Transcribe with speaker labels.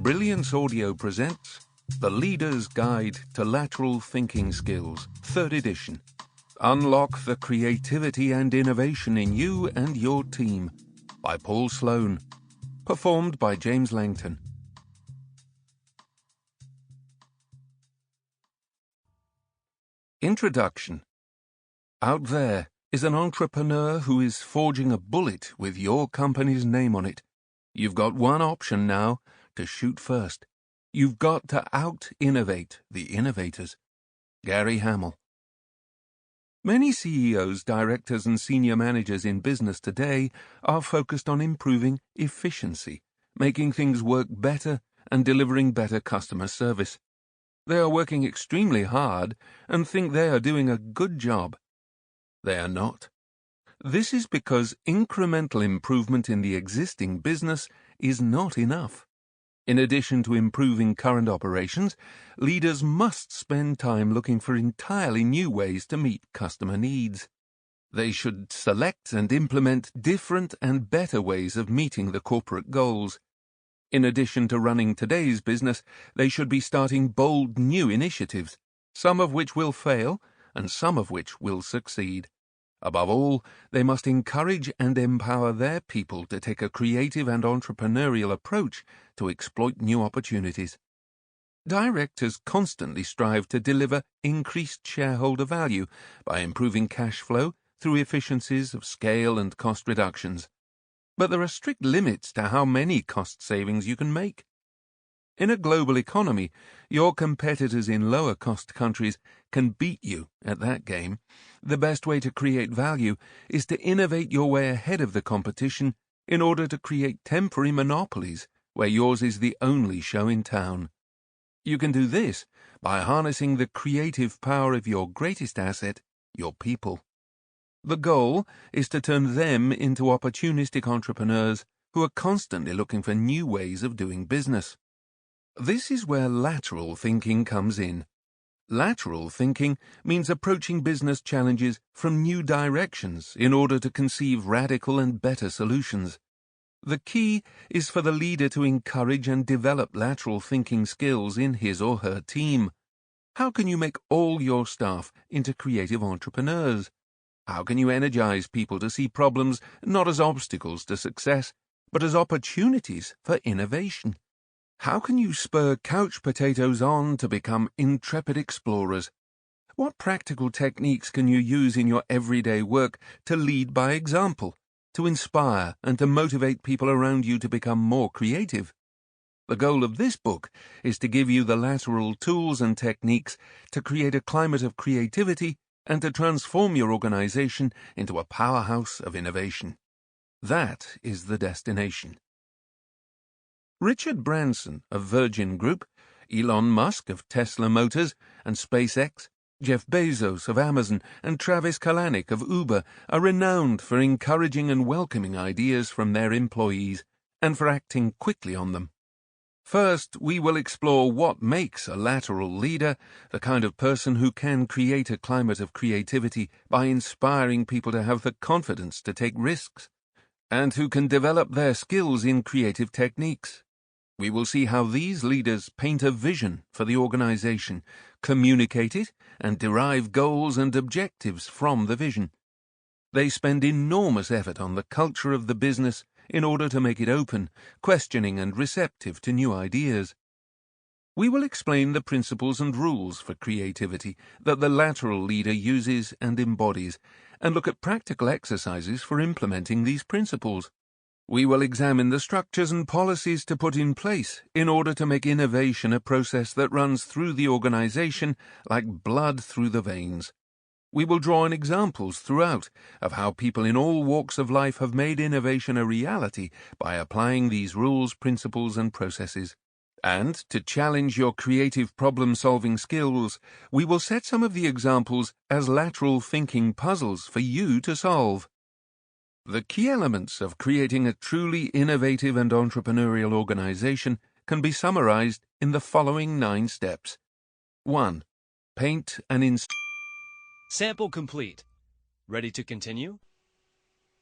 Speaker 1: Brilliance Audio presents The Leader's Guide to Lateral Thinking Skills, 3rd edition. Unlock the creativity and innovation in you and your team, by Paul Sloane. Performed by James Langton. Introduction. Out there is an entrepreneur who is forging a bullet with your company's name on it. You've got one option now: to shoot first. You've got to out-innovate the innovators. Gary Hamel. Many CEOs, directors, and senior managers in business today are focused on improving efficiency, making things work better, and delivering better customer service. They are working extremely hard and think they are doing a good job. They are not. This is because incremental improvement in the existing business is not enough. In addition to improving current operations, leaders must spend time looking for entirely new ways to meet customer needs. They should select and implement different and better ways of meeting the corporate goals. In addition to running today's business, they should be starting bold new initiatives, some of which will fail and some of which will succeed. Above all, they must encourage and empower their people to take a creative and entrepreneurial approach to exploit new opportunities. Directors constantly strive to deliver increased shareholder value by improving cash flow through efficiencies of scale and cost reductions. But there are strict limits to how many cost savings you can make. In a global economy, your competitors in lower-cost countries can beat you at that game. The best way to create value is to innovate your way ahead of the competition in order to create temporary monopolies where yours is the only show in town. You can do this by harnessing the creative power of your greatest asset, your people. The goal is to turn them into opportunistic entrepreneurs who are constantly looking for new ways of doing business. This is where lateral thinking comes in. Lateral thinking means approaching business challenges from new directions in order to conceive radical and better solutions. The key is for the leader to encourage and develop lateral thinking skills in his or her team. How can you make all your staff into creative entrepreneurs? How can you energize people to see problems not as obstacles to success, but as opportunities for innovation? How can you spur couch potatoes on to become intrepid explorers? What practical techniques can you use in your everyday work to lead by example, to inspire and to motivate people around you to become more creative? The goal of this book is to give you the lateral tools and techniques to create a climate of creativity and to transform your organization into a powerhouse of innovation. That is the destination. Richard Branson of Virgin Group, Elon Musk of Tesla Motors and SpaceX, Jeff Bezos of Amazon, and Travis Kalanick of Uber are renowned for encouraging and welcoming ideas from their employees and for acting quickly on them. First, we will explore what makes a lateral leader, the kind of person who can create a climate of creativity by inspiring people to have the confidence to take risks, and who can develop their skills in creative techniques. We will see how these leaders paint a vision for the organization, communicate it, and derive goals and objectives from the vision. They spend enormous effort on the culture of the business in order to make it open, questioning, and receptive to new ideas. We will explain the principles and rules for creativity that the lateral leader uses and embodies, and look at practical exercises for implementing these principles. We will examine the structures and policies to put in place in order to make innovation a process that runs through the organization like blood through the veins. We will draw on examples throughout of how people in all walks of life have made innovation a reality by applying these rules, principles, and processes. And to challenge your creative problem-solving skills, we will set some of the examples as lateral thinking puzzles for you to solve. The key elements of creating a truly innovative and entrepreneurial organization can be summarized in the following 9 steps. 1. Paint an
Speaker 2: Sample complete. Ready to continue?